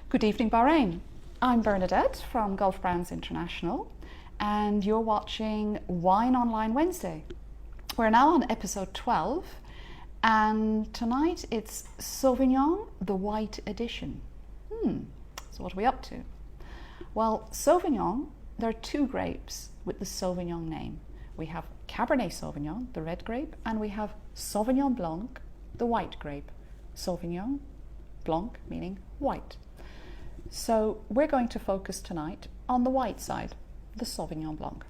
Good evening, Bahrain. I'm Bernadette from Gulf Brands International, and you're watching Wine Online Wednesday. We're now on episode 12, and tonight it's Sauvignon, the White Edition. So what are we up to? Well, Sauvignon, there are two grapes with the Sauvignon name. We have Cabernet Sauvignon, the red grape, and we have Sauvignon Blanc, the white grape. Sauvignon Blanc meaning white. So we're going to focus tonight on the white side, the Sauvignon Blanc.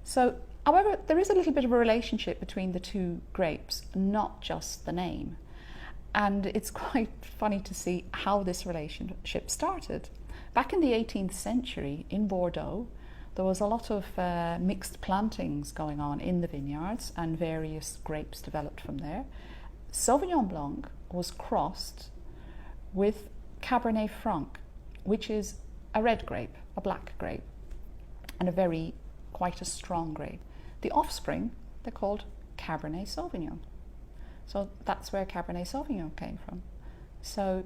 So, however, there is a little bit of a relationship between the two grapes, not just the name. And it's quite funny to see how this relationship started. Back in the 18th century in Bordeaux, there was a lot of mixed plantings going on in the vineyards, and various grapes developed from there. Sauvignon Blanc was crossed with Cabernet Franc, which is a red grape, a black grape, and quite a strong grape. The offspring, they're called Cabernet Sauvignon. So that's where Cabernet Sauvignon came from. So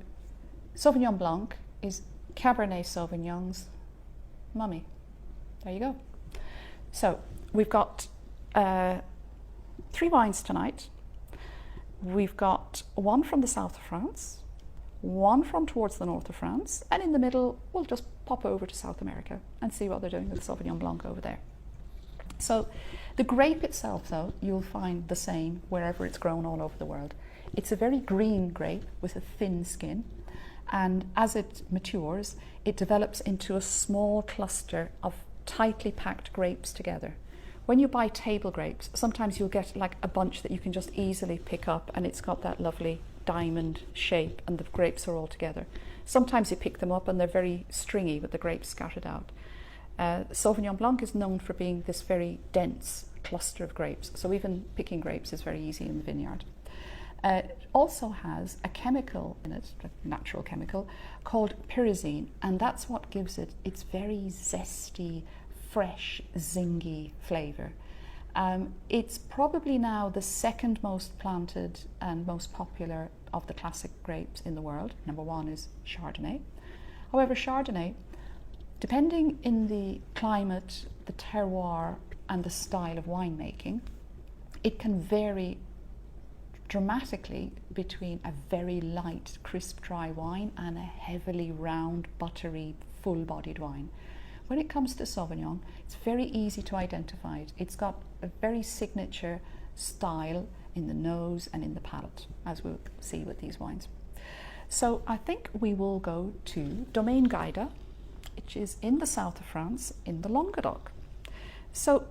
Sauvignon Blanc is Cabernet Sauvignon's mummy. There you go. So we've got 3 wines tonight. We've got one from the south of France, one from towards the north of France, and in the middle we'll just pop over to South America and see what they're doing with Sauvignon Blanc over there. So the grape itself, though, you'll find the same wherever it's grown all over the world. It's a very green grape with a thin skin, and as it matures it develops into a small cluster of tightly packed grapes together. When you buy table grapes, sometimes you'll get like a bunch that you can just easily pick up, and it's got that lovely diamond shape and the grapes are all together. Sometimes you pick them up and they're very stringy with the grapes scattered out. Sauvignon Blanc is known for being this very dense cluster of grapes, so even picking grapes is very easy in the vineyard. It also has a chemical in it, a natural chemical, called pyrazine, and that's what gives it its very zesty, fresh, zingy flavour. It's probably now the second most planted and most popular of the classic grapes in the world. Number 1 is Chardonnay. However, Chardonnay, depending in the climate, the terroir and the style of winemaking, it can vary dramatically between a very light, crisp, dry wine and a heavily round, buttery, full-bodied wine. When it comes to Sauvignon, it's very easy to identify it. It's got a very signature style in the nose and in the palate, as we'll see with these wines. So I think we will go to Domaine Gayda, which is in the south of France, in the Languedoc. So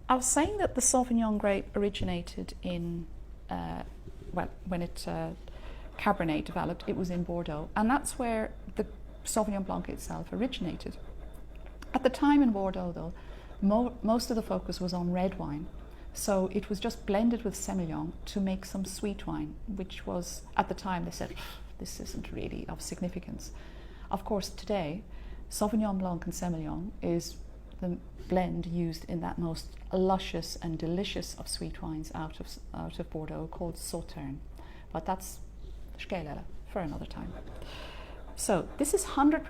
I was saying that the Sauvignon grape originated in, when Cabernet developed, it was in Bordeaux, and that's where the Sauvignon Blanc itself originated. At the time in Bordeaux, though, most of the focus was on red wine. So it was just blended with Semillon to make some sweet wine, which was, at the time, they said, this isn't really of significance. Of course, today, Sauvignon Blanc and Semillon is the blend used in that most luscious and delicious of sweet wines out of Bordeaux called Sancerre. But that's Schkelele for another time. So this is 100%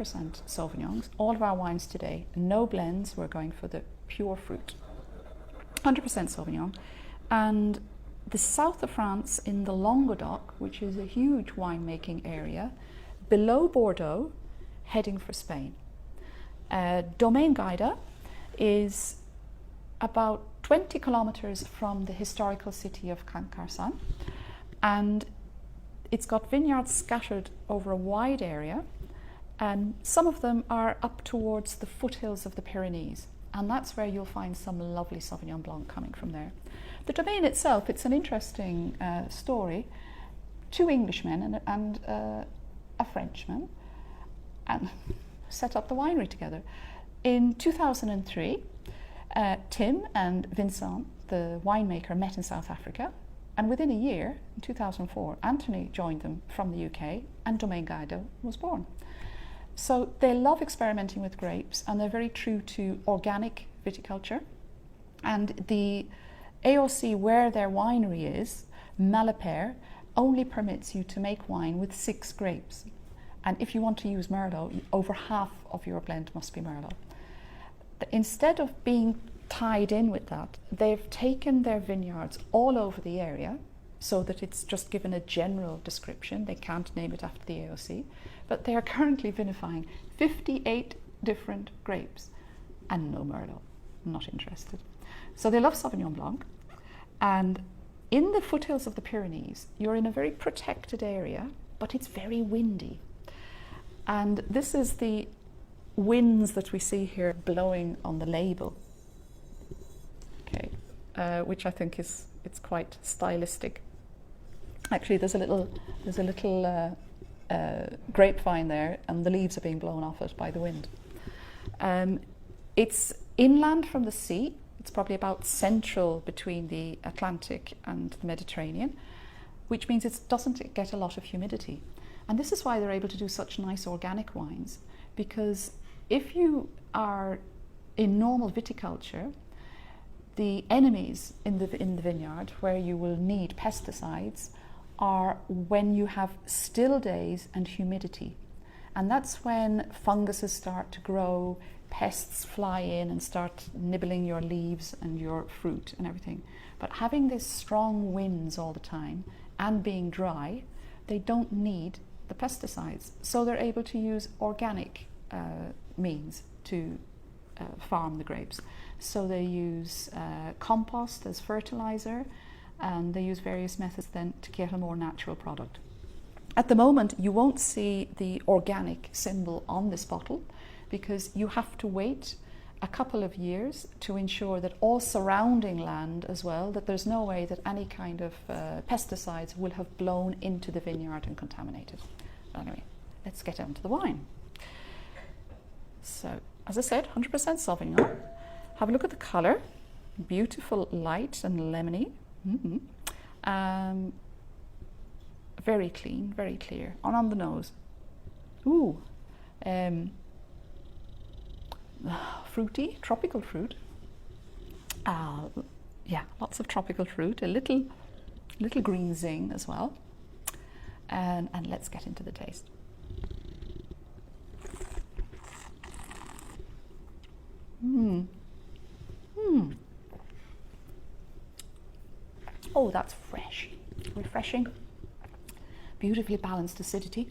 Sauvignons. All of our wines today, no blends, we're going for the pure fruit. 100% Sauvignon. And the south of France in the Languedoc, which is a huge winemaking area, below Bordeaux, heading for Spain. Domaine Gayda is about 20 kilometers from the historical city of Carcassonne, and it's got vineyards scattered over a wide area, and some of them are up towards the foothills of the Pyrenees, and that's where you'll find some lovely Sauvignon Blanc coming from there. The domain itself, it's an interesting story. 2 Englishmen and a Frenchman and set up the winery together. In 2003, Tim and Vincent, the winemaker, met in South Africa, and within a year, in 2004, Anthony joined them from the UK, and Domaine Gayda was born. So they love experimenting with grapes, and they're very true to organic viticulture. And the AOC where their winery is, Malapert, only permits you to make wine with 6 grapes. And if you want to use Merlot, over half of your blend must be Merlot. Instead of being tied in with that, they've taken their vineyards all over the area so that it's just given a general description. They can't name it after the AOC, but they are currently vinifying 58 different grapes and no Merlot. Not interested. So they love Sauvignon Blanc, and in the foothills of the Pyrenees, you're in a very protected area, but it's very windy. And this is the winds that we see here blowing on the label. Okay, which I think it's quite stylistic. Actually, there's a little grapevine there, and the leaves are being blown off it by the wind. It's inland from the sea. It's probably about central between the Atlantic and the Mediterranean, which means it doesn't get a lot of humidity. And this is why they're able to do such nice organic wines, because if you are in normal viticulture, the enemies in the vineyard where you will need pesticides are when you have still days and humidity. And that's when funguses start to grow, pests fly in and start nibbling your leaves and your fruit and everything. But having these strong winds all the time and being dry, they don't need the pesticides. So they're able to use organic means to farm the grapes. So they use compost as fertilizer, and they use various methods then to get a more natural product. At the moment, you won't see the organic symbol on this bottle because you have to wait a couple of years to ensure that all surrounding land as well, that there's no way that any kind of pesticides will have blown into the vineyard and contaminated. Anyway, let's get on to the wine. So, as I said, 100% Sauvignon. Have a look at the colour. Beautiful, light and lemony. Very clean, very clear. On the nose. Ooh. Fruity, tropical fruit. Yeah, lots of tropical fruit. A little green zing as well. And let's get into the taste. Oh, that's fresh, refreshing, beautifully balanced acidity.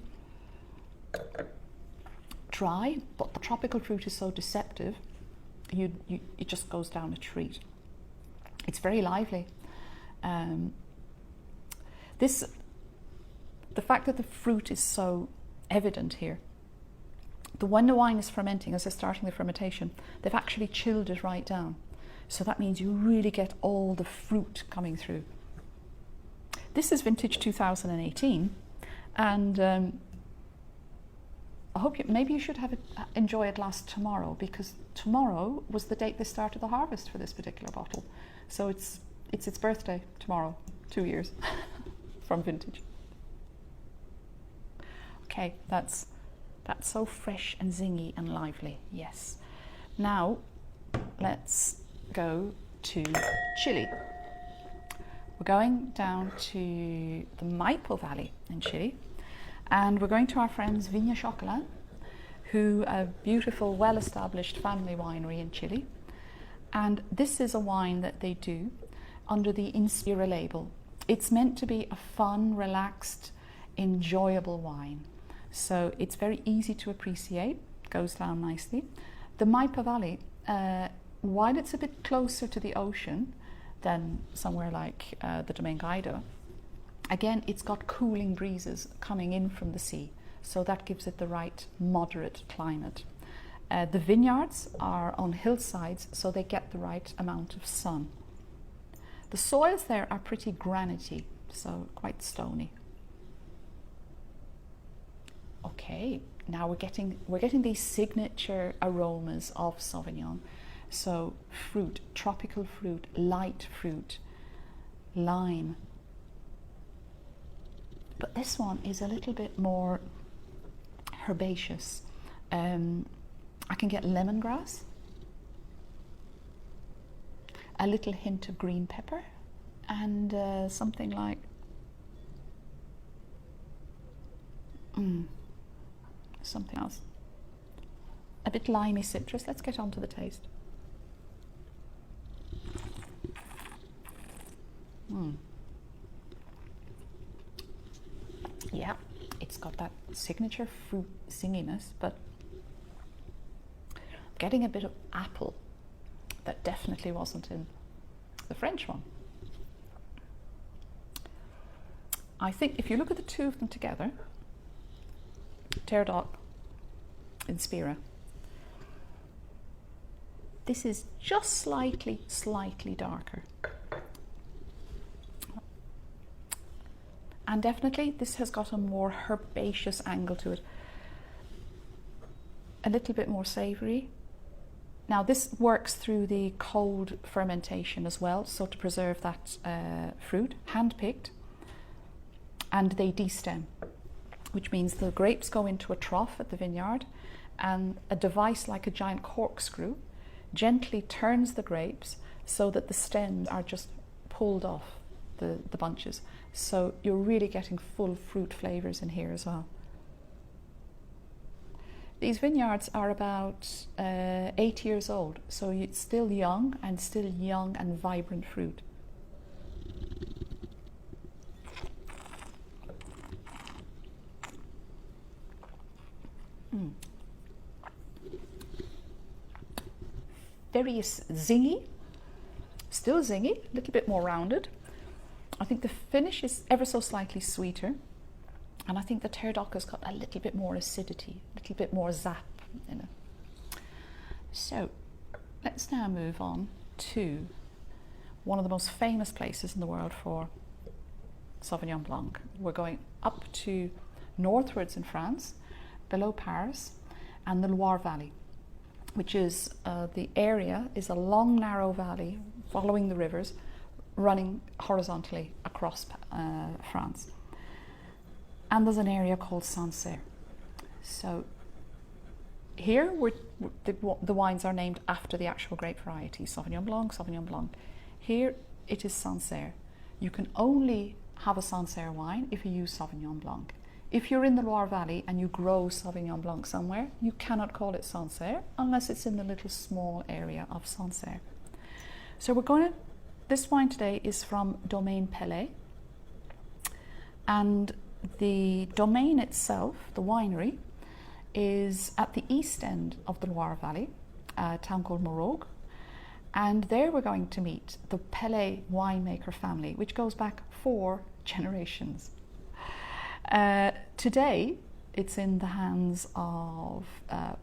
Dry, but the tropical fruit is so deceptive, it just goes down a treat. It's very lively. The fact that the fruit is so evident here, when the wine is fermenting, as they're starting the fermentation, they've actually chilled it right down. So that means you really get all the fruit coming through. This is vintage 2018, and I hope maybe you should enjoy it last tomorrow, because tomorrow was the date they started the harvest for this particular bottle. So it's its birthday tomorrow, 2 years from vintage. Okay, that's so fresh and zingy and lively, yes. Now, let's go to Chile. We're going down to the Maipo Valley in Chile, and we're going to our friends Vina Chocalan, who are a beautiful, well-established family winery in Chile. And this is a wine that they do under the Inspira label. It's meant to be a fun, relaxed, enjoyable wine. So it's very easy to appreciate, goes down nicely. The Maipo Valley, while it's a bit closer to the ocean than somewhere like the Domaine Gayda, again, it's got cooling breezes coming in from the sea, so that gives it the right moderate climate. The vineyards are on hillsides, so they get the right amount of sun. The soils there are pretty granity, so quite stony. Okay, now we're getting these signature aromas of Sauvignon. So fruit, tropical fruit, light fruit, lime. But this one is a little bit more herbaceous. I can get lemongrass, a little hint of green pepper, and something like something else. A bit limey citrus. Let's get on to the taste. Yeah, it's got that signature fruit zinginess, but I'm getting a bit of apple that definitely wasn't in the French one. I think if you look at the two of them together, Terre d'Oc, Inspira, this is just slightly darker. And definitely this has got a more herbaceous angle to it. A little bit more savoury. Now this works through the cold fermentation as well, so to preserve that fruit, hand-picked, and they destem, which means the grapes go into a trough at the vineyard, and a device like a giant corkscrew gently turns the grapes so that the stems are just pulled off the bunches. So you're really getting full fruit flavours in here as well. These vineyards are about 8 years old, so it's still young and vibrant fruit. Very zingy, still zingy, a little bit more rounded. I think the finish is ever so slightly sweeter, and I think the Terre d'Oc has got a little bit more acidity, a little bit more zap in it. So let's now move on to one of the most famous places in the world for Sauvignon Blanc. We're going up to northwards in France, below Paris, and the Loire Valley, which is the area is a long narrow valley following the rivers, running horizontally across France. And there's an area called Sancerre. So here the wines are named after the actual grape variety, Sauvignon Blanc, Sauvignon Blanc. Here it is Sancerre. You can only have a Sancerre wine if you use Sauvignon Blanc. If you're in the Loire Valley and you grow Sauvignon Blanc somewhere, you cannot call it Sancerre unless it's in the little small area of Sancerre. So this wine today is from Domaine Pelle, and the domain itself, the winery, is at the east end of the Loire Valley, a town called Morogue, and there we're going to meet the Pelle winemaker family, which goes back 4 generations. Today it's in the hands of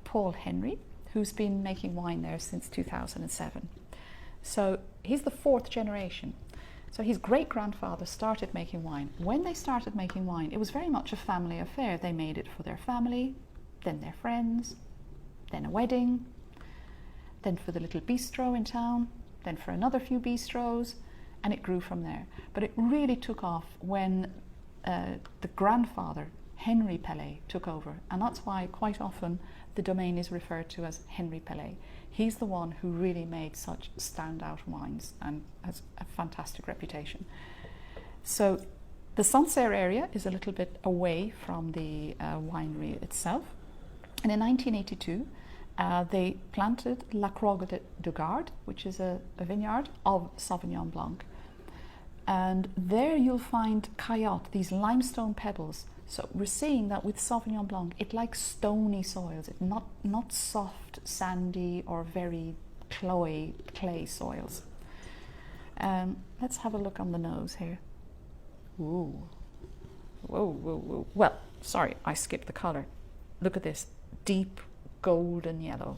Paul Henry, who's been making wine there since 2007. So he's the 4th generation. So his great-grandfather started making wine. When they started making wine, it was very much a family affair. They made it for their family, then their friends, then a wedding, then for the little bistro in town, then for another few bistros, and it grew from there. But it really took off when the grandfather, Henry Pelle, took over, and that's why quite often the domain is referred to as Henry Pelle. He's the one who really made such standout wines and has a fantastic reputation. So the Sancerre area is a little bit away from the winery itself, and in 1982 they planted La Croix de Garde, which is a vineyard of Sauvignon Blanc. And there you'll find caillotte, these limestone pebbles. So we're seeing that with Sauvignon Blanc, it likes stony soils, it's not soft, sandy or very cloy clay soils. Let's have a look on the nose here. Ooh. Whoa, whoa, whoa. Well, sorry, I skipped the colour. Look at this, deep golden yellow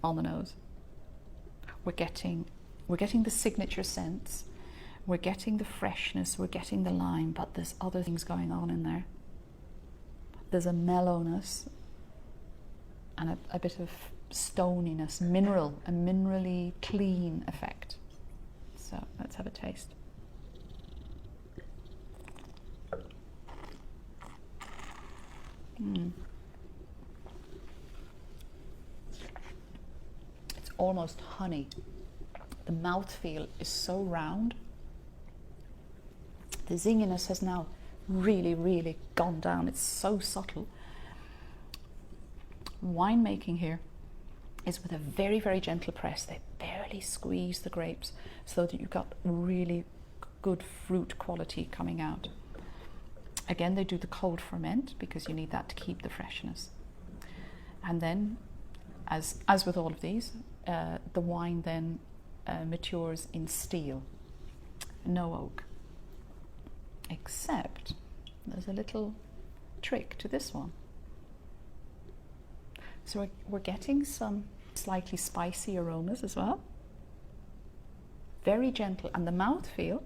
on the nose. We're getting the signature scents, we're getting the freshness, we're getting the lime, but there's other things going on in there. There's a mellowness and a bit of stoniness, a minerally clean effect. So let's have a taste. It's almost honey. The mouthfeel is so round. The zinginess has now really, really gone down. It's so subtle, winemaking here is with a very, very gentle press. They barely squeeze the grapes so that you've got really good fruit quality coming out. Again, they do the cold ferment because you need that to keep the freshness. And then, as with all of these, the wine then matures in steel, no oak. Except there's a little trick to this one. So we're getting some slightly spicy aromas as well. Very gentle, and the mouthfeel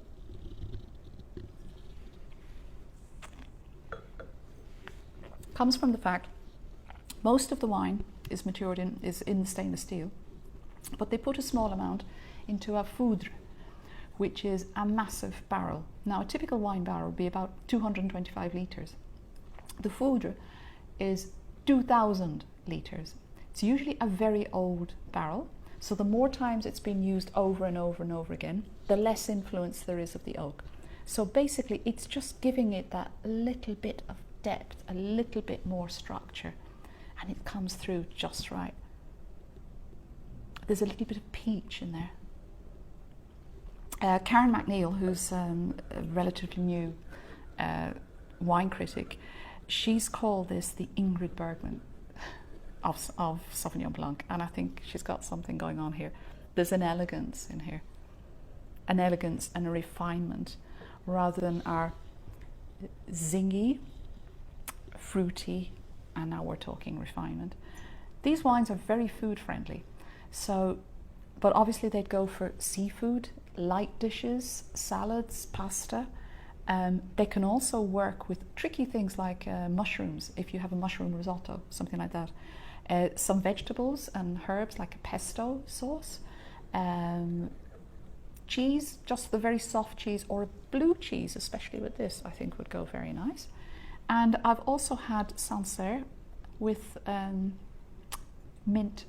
comes from the fact most of the wine is matured in stainless steel, but they put a small amount into a foudre, which is a massive barrel. Now, a typical wine barrel would be about 225 litres. The foudre is 2,000 litres. It's usually a very old barrel, so the more times it's been used over and over and over again, the less influence there is of the oak. So basically, it's just giving it that little bit of depth, a little bit more structure, and it comes through just right. There's a little bit of peach in there. Karen McNeil, who's a relatively new wine critic, she's called this the Ingrid Bergman of Sauvignon Blanc, and I think she's got something going on here. There's an elegance in here, an elegance and a refinement, rather than our zingy, fruity, and now we're talking refinement. These wines are very food friendly, so, but obviously they'd go for seafood, light dishes, salads, pasta. They can also work with tricky things like mushrooms, if you have a mushroom risotto, something like that. Some vegetables and herbs like a pesto sauce. Cheese, just the very soft cheese, or a blue cheese, especially with this, I think would go very nice. And I've also had Sancerre with mint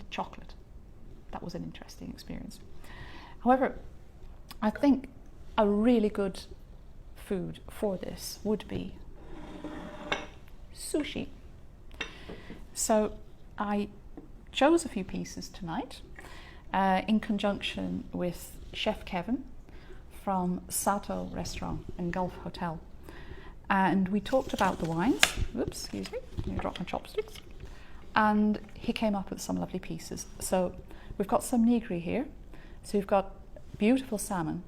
chocolate. That was an interesting experience. However, I think a really good food for this would be sushi. So I chose a few pieces tonight in conjunction with Chef Kevin from Sato Restaurant and Gulf Hotel. And we talked about the wines. Oops, excuse me, I'm going to drop my chopsticks. And he came up with some lovely pieces. So we've got some nigiri here. So we've got beautiful salmon,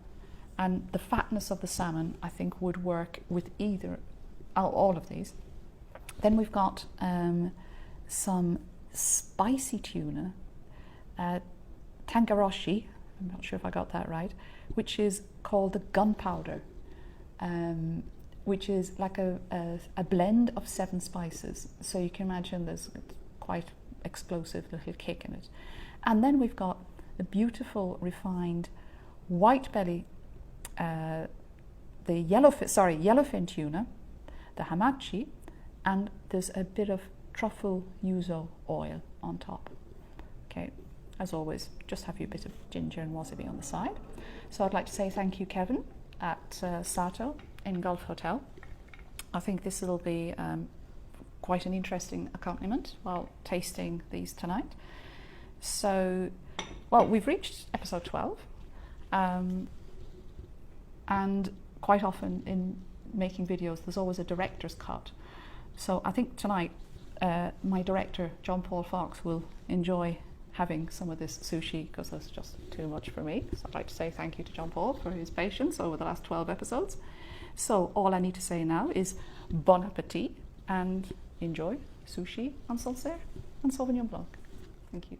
and the fatness of the salmon I think would work with all of these. Then we've got some spicy tuna, tangaroshi, I'm not sure if I got that right, which is called the gunpowder, which is like a blend of 7 spices. So you can imagine there's quite explosive little kick in it. And then we've got the beautiful refined white belly, the yellowfin tuna, the hamachi, and there's a bit of truffle yuzu oil on top. Okay, as always, just have your bit of ginger and wasabi on the side. So I'd like to say thank you, Kevin, at Sato in Gulf Hotel. I think this will be quite an interesting accompaniment while tasting these tonight. So, well, we've reached episode 12, and quite often in making videos there's always a director's cut. So I think tonight my director, John Paul Fox, will enjoy having some of this sushi because it's just too much for me. So I'd like to say thank you to John Paul for his patience over the last 12 episodes. So all I need to say now is bon appetit and enjoy sushi en Sancerre and Sauvignon Blanc. Thank you.